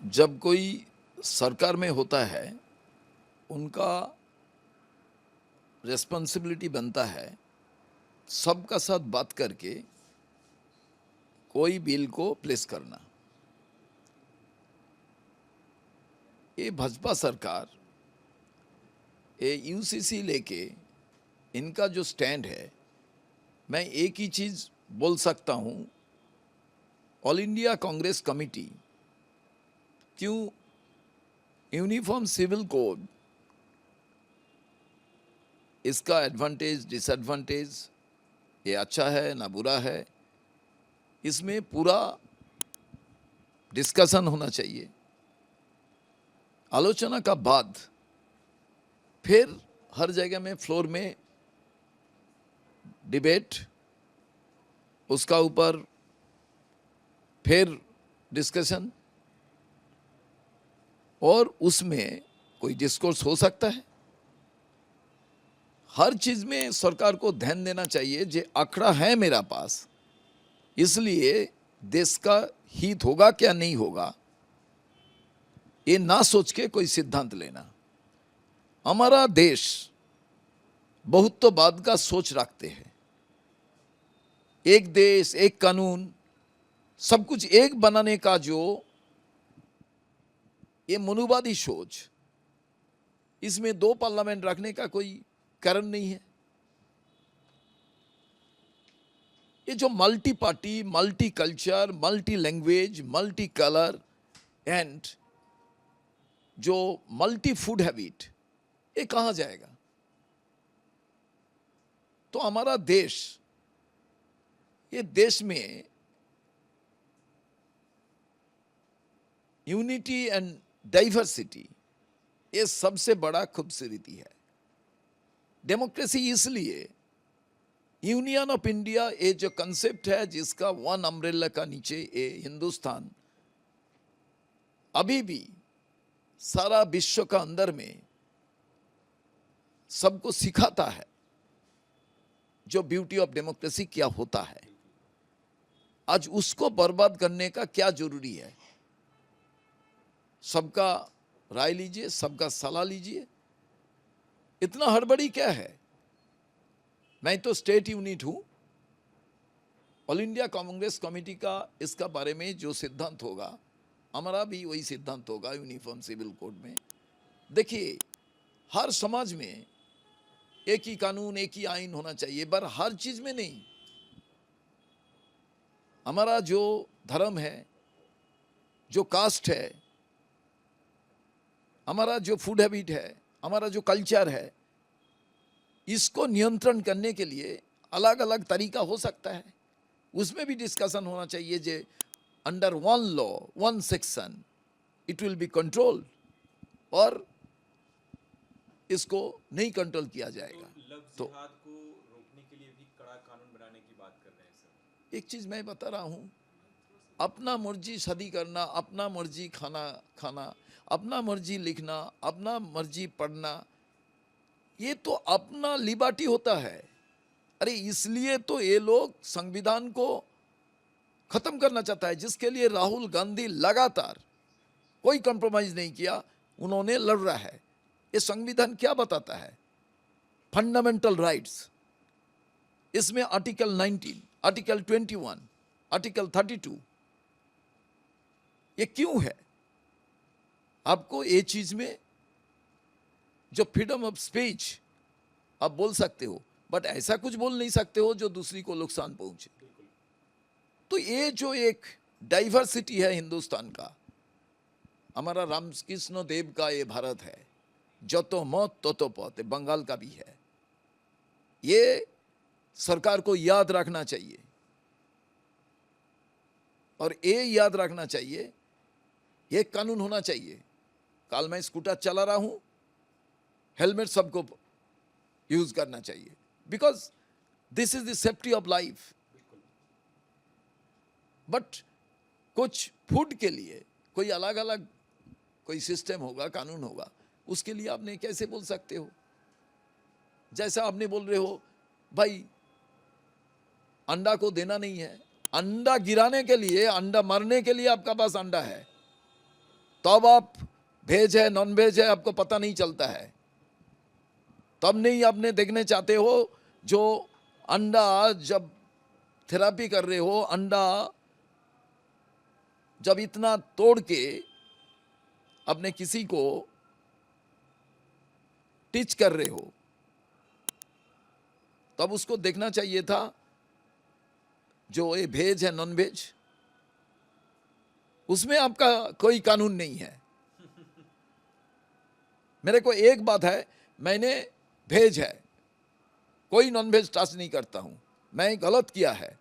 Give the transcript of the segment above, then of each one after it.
जब कोई सरकार में होता है, उनका रिस्पॉन्सिबिलिटी बनता है सबका साथ बात करके कोई बिल को प्लेस करना। ये भाजपा सरकार, ये यूसीसी लेके इनका जो स्टैंड है, मैं एक ही चीज़ बोल सकता हूँ, ऑल इंडिया कांग्रेस कमेटी क्यों यूनिफॉर्म सिविल कोड, इसका एडवांटेज डिसएडवांटेज, ये अच्छा है ना बुरा है, इसमें पूरा डिस्कशन होना चाहिए। आलोचना का बाद फिर हर जगह में फ्लोर में डिबेट, उसका ऊपर फिर डिस्कशन, और उसमें कोई डिस्कोर्स हो सकता है। हर चीज में सरकार को ध्यान देना चाहिए, जे आंकड़ा है मेरा पास, इसलिए देश का हित होगा क्या नहीं होगा, ये ना सोच के कोई सिद्धांत लेना। हमारा देश बहुत तो बाद का सोच रखते हैं, एक देश एक कानून, सब कुछ एक बनाने का जो ये मनुवादी सोच, इसमें दो पार्लियामेंट रखने का कोई कारण नहीं है। ये जो multi party, multi culture, multi language, multi colour and जो मल्टी फूड हैबिट, ये कहां जाएगा? तो हमारा देश, ये देश में यूनिटी एंड डाइवर्सिटी, ये सबसे बड़ा खूबसूरती है। डेमोक्रेसी इसलिए, यूनियन ऑफ इंडिया, ये जो कंसेप्ट है जिसका वन अम्ब्रेला का नीचे ये हिंदुस्तान अभी भी सारा विश्व का अंदर में सबको सिखाता है जो ब्यूटी ऑफ डेमोक्रेसी क्या होता है। आज उसको बर्बाद करने का क्या जरूरी है? सबका राय लीजिए, सबका सलाह लीजिए, इतना हड़बड़ी क्या है? मैं तो स्टेट यूनिट हूं, ऑल इंडिया कांग्रेस कमेटी का इसका बारे में जो सिद्धांत होगा, हमारा भी वही सिद्धांत होगा यूनिफॉर्म सिविल कोड में। देखिए, हर समाज में एक ही कानून, एक ही आइन होना चाहिए, पर हर चीज में नहीं। हमारा जो धर्म है, जो कास्ट है, हमारा जो फूड हैबिट है, हमारा जो कल्चर है, इसको नियंत्रण करने के लिए अलग अलग तरीका हो सकता है। उसमें भी डिस्कशन होना चाहिए, जे under one law, one section, it will be control, और इसको नहीं कंट्रोल किया जाएगा। लव तो जिहाद को रोकने के लिए भी कड़ा कानून बनाने की बात कर रहे हैं सर। एक चीज मैं बता रहा हूं, अपना मर्जी शादी करना, अपना मर्जी खाना खाना, अपना मर्जी लिखना, अपना मर्जी पढ़ना, ये तो अपना लिबर्टी होता है। अरे इसलिए तो ये लोग संविधान को खत्म करना चाहता है, जिसके लिए राहुल गांधी लगातार कोई कॉम्प्रोमाइज नहीं किया, उन्होंने लड़ रहा है। ये संविधान क्या बताता है? फंडामेंटल राइट्स, इसमें आर्टिकल 19, आर्टिकल 21, आर्टिकल 32, ये क्यों है? आपको ये चीज में जो फ्रीडम ऑफ स्पीच, आप बोल सकते हो, बट ऐसा कुछ बोल नहीं सकते हो जो दूसरी को नुकसान पहुंचे। तो ये जो एक डाइवर्सिटी है हिंदुस्तान का, हमारा रामकृष्ण देव का ये भारत है, जतो मत ततो पथ, बंगाल का भी है। ये सरकार को याद रखना चाहिए, और ये याद रखना चाहिए, ये कानून होना चाहिए। कल मैं स्कूटर चला रहा हूं, हेलमेट सबको यूज करना चाहिए, because this is the safety of life. But कुछ फूड के लिए कोई अलग अलग कोई सिस्टम होगा, कानून होगा, उसके लिए आपने कैसे बोल सकते हो? जैसा आपने बोल रहे हो भाई अंडा को देना नहीं है, अंडा गिराने के लिए, अंडा मरने के लिए आपका पास अंडा है, तब आप वेज है नॉन वेज है आपको पता नहीं चलता है। तब नहीं आपने देखने चाहते हो जो अंडा जब थेरापी कर रहे हो, अंडा जब इतना तोड़ के अपने किसी को टीच कर रहे हो, तब उसको देखना चाहिए था जो ये वेज है नॉन वेज, उसमें आपका कोई कानून नहीं है। मेरे को एक बात है, मैंने वेज है, कोई नॉन वेज टच नहीं करता हूं, मैं गलत किया है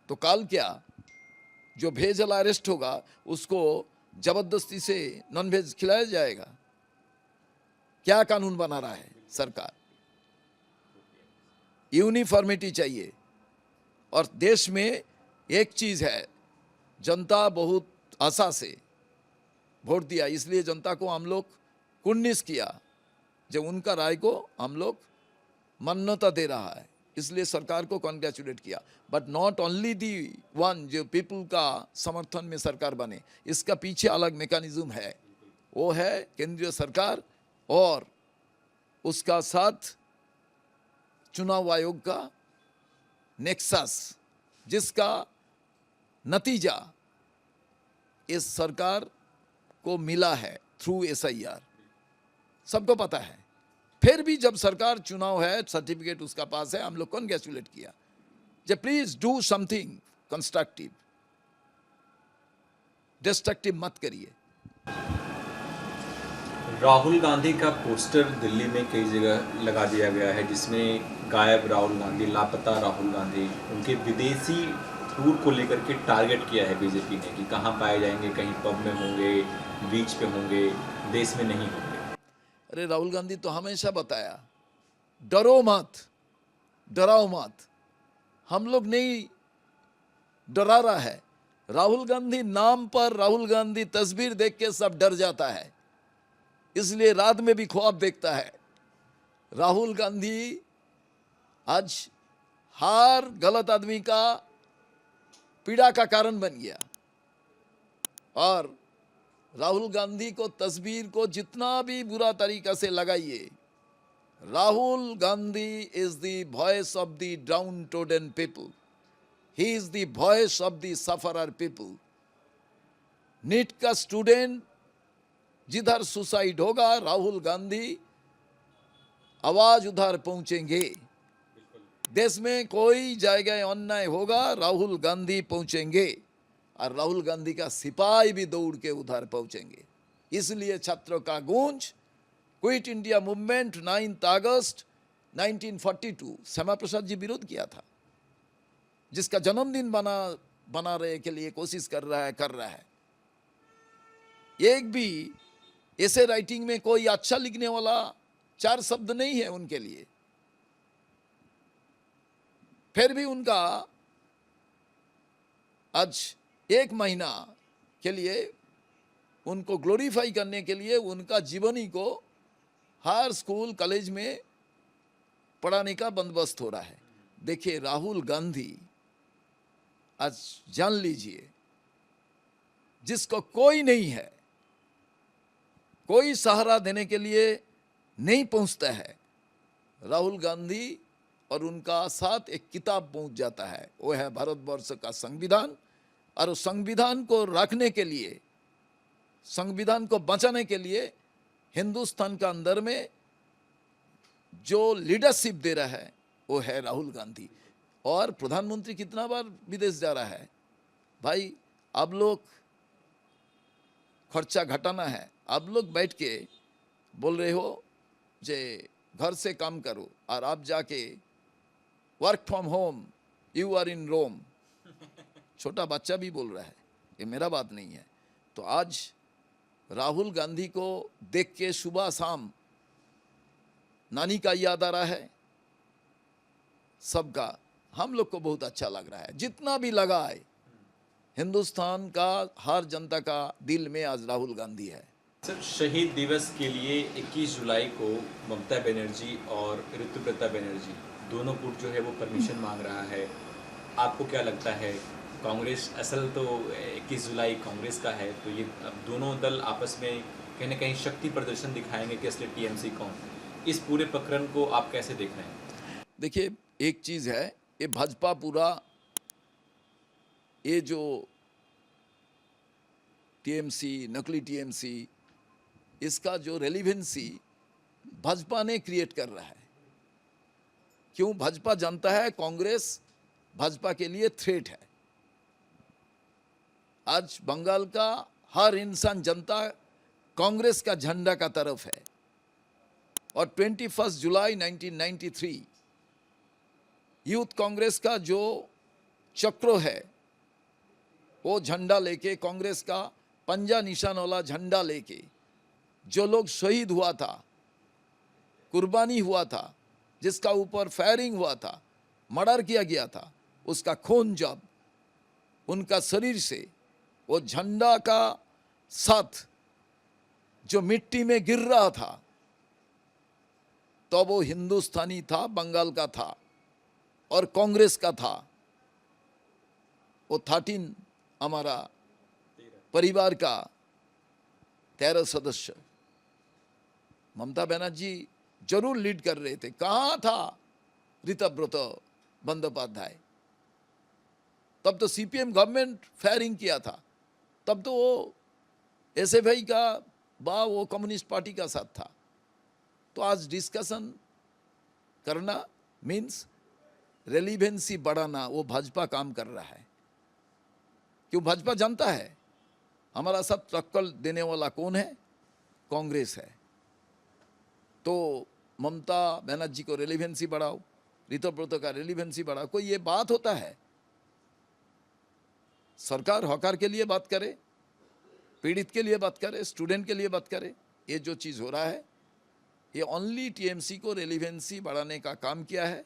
तो काल क्या जो वेज वाला अरेस्ट होगा उसको जबरदस्ती से नॉन वेज खिलाया जाएगा? क्या कानून बना रहा है सरकार? यूनिफॉर्मिटी चाहिए। और देश में एक चीज है, जनता बहुत आशा से वोट दिया, इसलिए जनता को हम लोग कुन्निस किया, जब उनका राय को हम लोग मान्यता दे रहा है, इसलिए सरकार को कॉन्ग्रेचुलेट किया। But not only the one जो पीपल का समर्थन में सरकार बने, इसका पीछे अलग मैकेनिज्म है, वो है केंद्रीय सरकार और उसका साथ चुनाव आयोग का नेक्सस, जिसका नतीजा इस सरकार को मिला है थ्रू SIR, सबको पता है। फिर भी जब सरकार चुनाव है, सर्टिफिकेट उसका पास है, हम लोग कॉन्ग्रेचुलेट किया। जे please do something constructive, destructive मत करिए। राहुल गांधी का पोस्टर दिल्ली में कई जगह लगा दिया गया है, जिसमें गायब राहुल गांधी, लापता राहुल गांधी, उनके विदेशी टूर को लेकर के टारगेट किया है बीजेपी ने कि कहाँ पाए जाएंगे, कहीं पब में होंगे, बीच पे होंगे, देश में नहीं होंगे। अरे राहुल गांधी तो हमेशा बताया, डरो मत, डराओ मत, हम लोग नहीं डरा रहा है। राहुल गांधी नाम पर, राहुल गांधी तस्वीर देख के सब डर जाता है, इसलिए रात में भी ख्वाब देखता है। राहुल गांधी आज हर गलत आदमी का पीड़ा का कारण बन गया। और राहुल गांधी को तस्वीर को जितना भी बुरा तरीका से लगाइए, Rahul Gandhi is the voice of the downtrodden people, he is the voice of the sufferer people. NEET का स्टूडेंट जिधर सुसाइड होगा, राहुल गांधी आवाज उधर पहुंचेंगे। देश में कोई जगह अन्याय होगा, राहुल गांधी पहुंचेंगे, और राहुल गांधी का सिपाही भी दौड़ के उधर पहुंचेंगे। इसलिए छात्रों का गूंज, क्विट इंडिया मूवमेंट 9 अगस्त 1942 श्यामा प्रसाद जी विरोध किया था, जिसका जन्मदिन बना रहे के लिए कोशिश कर रहा है। एक भी ऐसे राइटिंग में कोई अच्छा लिखने वाला 4 शब्द नहीं है उनके लिए। फिर भी उनका आज 1 महीना के लिए उनको ग्लोरीफाई करने के लिए उनका जीवनी को हर स्कूल कॉलेज में पढ़ाने का बंदोबस्त हो रहा है। देखिए राहुल गांधी आज जान लीजिए, जिसको कोई नहीं है, कोई सहारा देने के लिए नहीं पहुंचता है, राहुल गांधी और उनका साथ एक किताब पहुंच जाता है, वो है भारतवर्ष का संविधान। और उस संविधान को रखने के लिए, संविधान को बचाने के लिए हिंदुस्तान का अंदर में जो लीडरशिप दे रहा है वो है राहुल गांधी। और प्रधानमंत्री कितना बार विदेश जा रहा है भाई, आप लोग खर्चा घटाना है, आप लोग बैठ के बोल रहे हो जे घर से काम करो, और आप जाके work from home, you are in Rome. छोटा बच्चा भी बोल रहा है, ये मेरा बात नहीं है। तो आज राहुल गांधी को देख के सुबह शाम नानी का याद आ रहा है, सबका, हम लोग को बहुत अच्छा लग रहा है। जितना भी लगा है, हिंदुस्तान का हर जनता का दिल में आज राहुल गांधी है। सर, शहीद दिवस के लिए 21 जुलाई को ममता बनर्जी और ऋतुव्रता बनर्जी दोनों गुट जो है वो परमिशन मांग रहा है। आपको क्या लगता है कांग्रेस असल तो 21 जुलाई कांग्रेस का है, तो ये अब दोनों दल आपस में कहीं ना कहीं शक्ति प्रदर्शन दिखाएंगे कि असली टीएमसी कौन। इस पूरे प्रकरण को आप कैसे देख रहे हैं? देखिए, एक चीज़ है, ये भाजपा पूरा ये जो टीएमसी, नकली टीएमसी, इसका जो रेलिवेंसी भाजपा ने क्रिएट कर रहा है। क्यों? भाजपा जानता है कांग्रेस भाजपा के लिए थ्रेट है। आज बंगाल का हर इंसान, जनता कांग्रेस का झंडा का तरफ है। और 21 जुलाई 1993 यूथ कांग्रेस का जो चक्र है, वो झंडा लेके, कांग्रेस का पंजा निशान वाला झंडा लेके जो लोग शहीद हुआ था, कुर्बानी हुआ था, जिसका ऊपर फायरिंग हुआ था, मर्डर किया गया था, उसका खून जब उनका शरीर से वो झंडा का साथ जो मिट्टी में गिर रहा था, तो वो हिंदुस्तानी था, बंगाल का था और कांग्रेस का था। वो 13 हमारा परिवार का 13 सदस्य ममता बनर्जी जरूर लीड कर रहे थे। कहाँ था ऋतव्रत बंदोपाध्याय? तब तो सीपीएम गवर्नमेंट फायरिंग किया था, तब तो वो एसएफआई का वो कम्युनिस्ट पार्टी का साथ था। तो आज डिस्कशन करना मीन्स रेलिवेंसी बढ़ाना, वो भाजपा काम कर रहा है। क्यों? भाजपा जानता है हमारा सब टक्कर देने वाला कौन है? कांग्रेस है। तो ममता बनर्जी को रेलिवेंसी बढ़ाओ, ऋतव्रत का रेलिवेंसी बढ़ाओ। कोई ये बात होता है? सरकार हकार के लिए बात करे, पीड़ित के लिए बात करे, स्टूडेंट के लिए बात करे। ये जो चीज़ हो रहा है, ये ओनली टीएमसी को रेलिवेंसी बढ़ाने का काम किया है।